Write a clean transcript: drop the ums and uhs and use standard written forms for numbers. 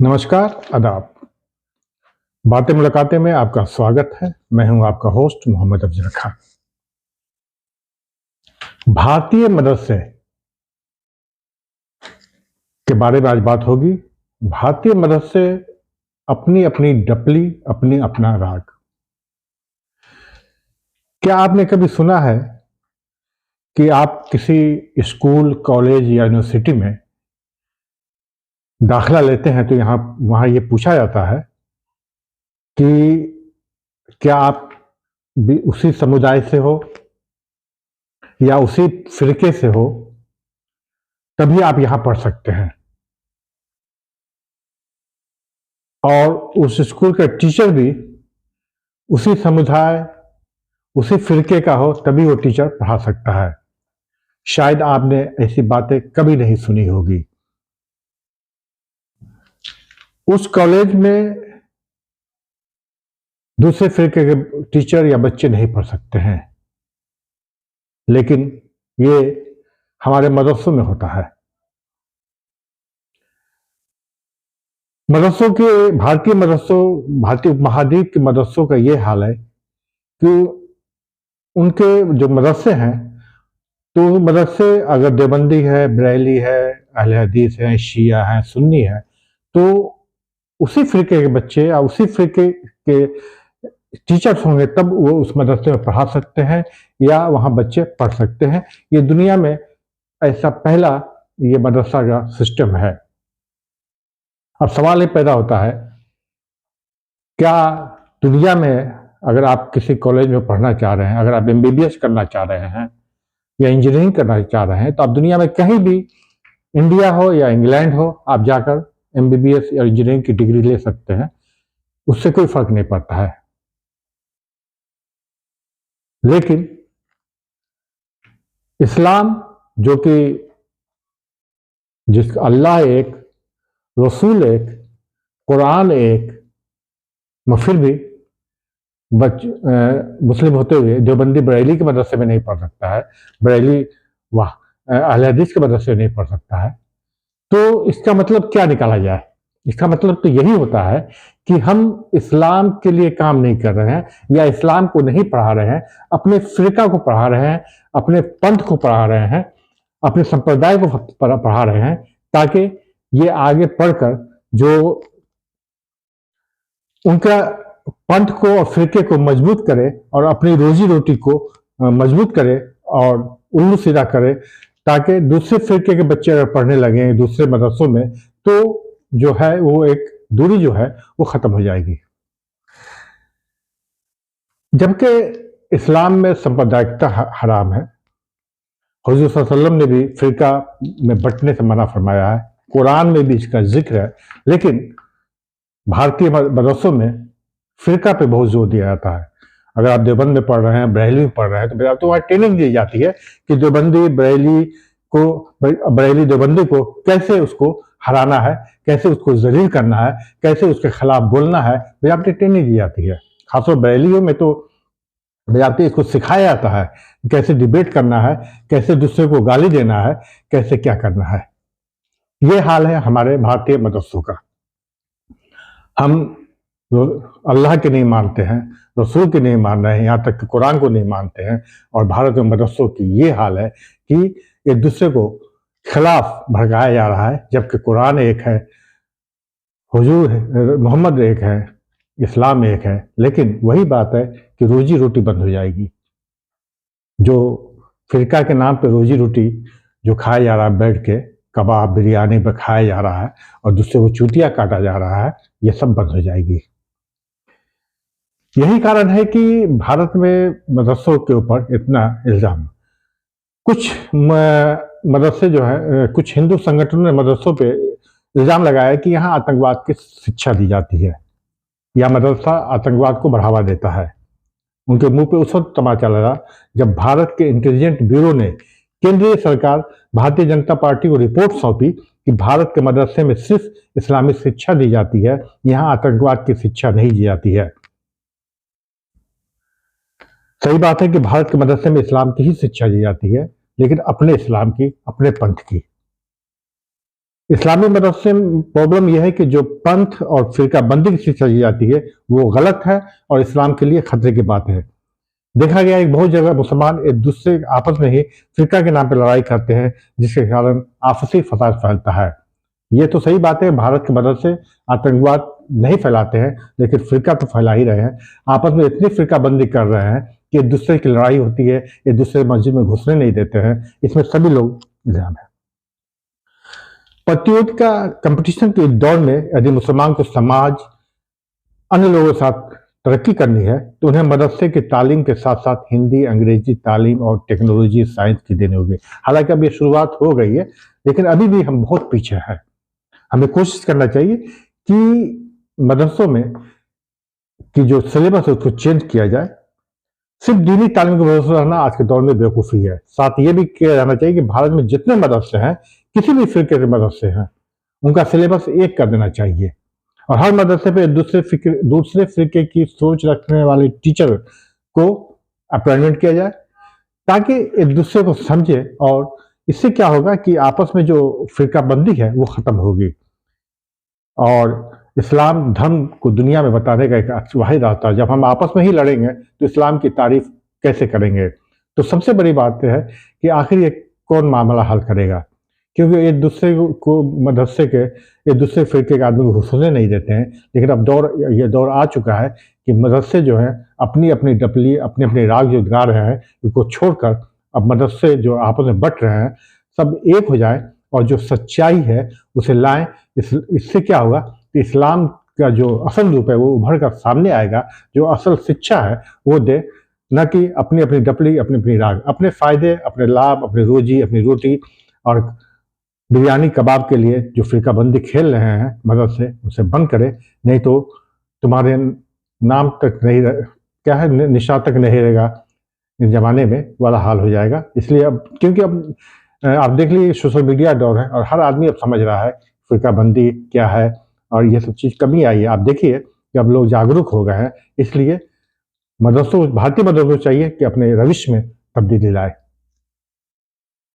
नमस्कार, आदाब। बातें मुलाकातें में आपका स्वागत है। मैं हूं आपका होस्ट मोहम्मद अफजल खान। भारतीय मदरसे के बारे में आज बात होगी। भारतीय मदरसे अपनी अपनी डपली, अपनी अपना राग। क्या आपने कभी सुना है कि आप किसी स्कूल, कॉलेज या यूनिवर्सिटी में दाखिला लेते हैं तो वहां ये पूछा जाता है कि क्या आप भी उसी समुदाय से हो या उसी फिरके से हो, तभी आप यहां पढ़ सकते हैं। और उस स्कूल का टीचर भी उसी समुदाय, उसी फिरके का हो, तभी वो टीचर पढ़ा सकता है। शायद आपने ऐसी बातें कभी नहीं सुनी होगी। उस कॉलेज में दूसरे फिरके के टीचर या बच्चे नहीं पढ़ सकते हैं, लेकिन ये हमारे मदरसों में होता है। मदरसों के भारतीय उपमहाद्वीप के मदरसों का ये हाल है कि उनके जो मदरसे हैं, तो मदरसे अगर देवबंदी है, बरेली है, अहले हदीस है, शिया है, सुन्नी है, तो उसी फिरके के बच्चे या उसी फिरके के टीचर्स होंगे तब वो उस मदरसे में पढ़ा सकते हैं या वहाँ बच्चे पढ़ सकते हैं। ये दुनिया में ऐसा पहला ये मदरसा का सिस्टम है। अब सवाल ये पैदा होता है, क्या दुनिया में अगर आप किसी कॉलेज में पढ़ना चाह रहे हैं, अगर आप एमबीबीएस करना चाह रहे हैं या इंजीनियरिंग करना चाह रहे हैं, तो आप दुनिया में कहीं भी, इंडिया हो या इंग्लैंड हो, आप जाकर एमबीबीएस या इंजीनियरिंग की डिग्री ले सकते हैं। उससे कोई फर्क नहीं पड़ता है। लेकिन इस्लाम, जो कि जिसका अल्लाह एक, रसूल एक, कुरान एक, फिर भी मुस्लिम होते हुए देवबंदी बरेली के मदरसे में नहीं पढ़ सकता है, बरेली वाह अहले हदीस के मदरसे में नहीं पढ़ सकता है। तो इसका मतलब क्या निकाला जाए? इसका मतलब तो यही होता है कि हम इस्लाम के लिए काम नहीं कर रहे हैं या इस्लाम को नहीं पढ़ा रहे हैं, अपने फिरका को पढ़ा रहे हैं, अपने पंथ को पढ़ा रहे हैं, अपने संप्रदाय को पढ़ा रहे हैं, ताकि ये आगे पढ़कर जो उनका पंथ को और फिरके को मजबूत करे और अपनी रोजी रोटी को मजबूत करे और उल्लू सीधा करे, ताकि दूसरे फिरके के बच्चे अगर पढ़ने लगे दूसरे मदरसों में, तो जो है वो एक दूरी जो है वो खत्म हो जाएगी। जबकि इस्लाम में सांप्रदायिकता हराम है। हुजूर सल्लल्लाहु अलैहि वसल्लम ने भी फिरका में बंटने से मना फरमाया है, कुरान में भी इसका जिक्र है। लेकिन भारतीय मदरसों में फिरका पे बहुत जोर दिया जाता है। अगर आप देवबंद में पढ़ रहे हैं, बरेली में पढ़ रहे हैं, तो वहाँ ट्रेनिंग दी जाती है कि देवबंदी बरेली देवबंदी को कैसे उसको हराना है, कैसे उसको जलील करना है, कैसे उसके खिलाफ बोलना है, आपकी ट्रेनिंग दी जाती है। खासतौर बरेलियों में तो आपको इसको सिखाया जाता है कैसे डिबेट करना है, कैसे दूसरे को गाली देना है, कैसे क्या करना है। ये हाल है हमारे भारतीय मदरसों का। हम अल्लाह के नहीं मानते हैं, रसूल के नहीं मान रहे हैं, यहाँ तक कि कुरान को नहीं मानते हैं। और भारत में मदरसों की ये हाल है कि एक दूसरे को खिलाफ भड़काया जा रहा है, जबकि कुरान एक है, हुजूर मोहम्मद एक है, इस्लाम एक है। लेकिन वही बात है कि रोजी रोटी बंद हो जाएगी। जो फिरका के नाम पे रोजी रोटी जो खाया जा रहा है, बैठ के कबाब बिरयानी पर खाया जा रहा है और दूसरे को चूतिया काटा जा रहा है, ये सब बंद हो जाएगी। यही कारण है कि भारत में मदरसों के ऊपर इतना इल्जाम। कुछ मदरसे जो है, कुछ हिंदू संगठनों ने मदरसों पे इल्जाम लगाया कि यहाँ आतंकवाद की शिक्षा दी जाती है या मदरसा आतंकवाद को बढ़ावा देता है। उनके मुंह पे उस वक्त तमाचा लगा जब भारत के इंटेलिजेंस ब्यूरो ने केंद्रीय सरकार भारतीय जनता पार्टी को रिपोर्ट सौंपी कि भारत के मदरसे में सिर्फ इस्लामिक शिक्षा दी जाती है, यहाँ आतंकवाद की शिक्षा नहीं दी जाती है। सही बात है कि भारत के मदरसे में इस्लाम की ही शिक्षा दी जाती है, लेकिन अपने इस्लाम की, अपने पंथ की। इस्लामी मदरसे में प्रॉब्लम यह है कि जो पंथ और फिरका बंदी की शिक्षा दी जाती है वो गलत है और इस्लाम के लिए खतरे की बात है। देखा गया है बहुत जगह मुसलमान एक दूसरे आपस में ही फिरका के नाम पर लड़ाई करते हैं, जिसके कारण आपसी फसाद फैलता है। ये तो सही बात है, भारत के मदरसे आतंकवाद नहीं फैलाते हैं, लेकिन फिरका तो फैला ही रहे हैं। आपस में इतनी फिरका बंदी कर रहे हैं कि एक दूसरे की लड़ाई होती है, एक दूसरे मस्जिद में घुसने नहीं देते हैं। इसमें सभी लोग इल्जाम है। प्रतियोगिता कंपटीशन के दौर में यदि मुसलमान को समाज अन्य लोगों के साथ तरक्की करनी है तो उन्हें मदरसे की तालीम के साथ साथ हिंदी, अंग्रेजी तालीम और टेक्नोलॉजी, साइंस की देनी होगी। हालांकि अब ये शुरुआत हो गई है, लेकिन अभी भी हम बहुत पीछे हैं। हमें कोशिश करना चाहिए कि मदरसों में की जो सिलेबस है उसको चेंज किया जाए। सिर्फ दीनी तालीम के भरोसे रहना आज के दौर में बेवकूफ़ी है। साथ ये भी किया जाना चाहिए कि भारत में जितने मदरसे हैं, किसी भी फिरके के मदरसे हैं, उनका सिलेबस एक कर देना चाहिए और हर मदरसे पे दूसरे फिरके की सोच रखने वाले टीचर को अपॉइंटमेंट किया जाए, ताकि एक दूसरे को समझे। और इससे क्या होगा कि आपस में जो फिरका बंदी है वो खत्म होगी और इस्लाम धर्म को दुनिया में बताने का एक वाहिद रास्ता है। जब हम आपस में ही लड़ेंगे तो इस्लाम की तारीफ कैसे करेंगे? तो सबसे बड़ी बात है कि आखिर ये कौन मामला हल करेगा, क्योंकि एक दूसरे को मदरसे के एक दूसरे फिरके के आदमी को घुसने नहीं देते हैं। लेकिन अब ये दौर आ चुका है कि मदरसे जो हैं अपनी अपनी डपली, अपने अपने राग जो गा रहे हैं, उनको छोड़कर अब मदरसे जो आपस में बट रहे हैं सब एक हो जाए और जो सच्चाई है उसे लाएं। इससे क्या होगा कि इस्लाम का जो असल रूप है वो उभर कर सामने आएगा। जो असल शिक्षा है वो दे, न कि अपनी अपनी डपली, अपनी अपनी राग, अपने फायदे, अपने लाभ, अपनी रोजी, अपनी रोटी और बिरयानी कबाब के लिए जो फिरका बंदी खेल रहे हैं मदरसे, उसे बंद करें। नहीं तो तुम्हारे नाम तक नहीं क्या है, निशान तक नहीं रहेगा इस जमाने में वाला हाल हो जाएगा। इसलिए अब, क्योंकि अब आप देख लीजिए सोशल मीडिया दौर है और हर आदमी अब समझ रहा है फिरका बंदी क्या है और ये सब चीज़ कमी आई है। आप देखिए कि अब लोग जागरूक हो गए हैं। इसलिए भारतीय मदरसों को चाहिए कि अपने रविश में तब्दीली लाए।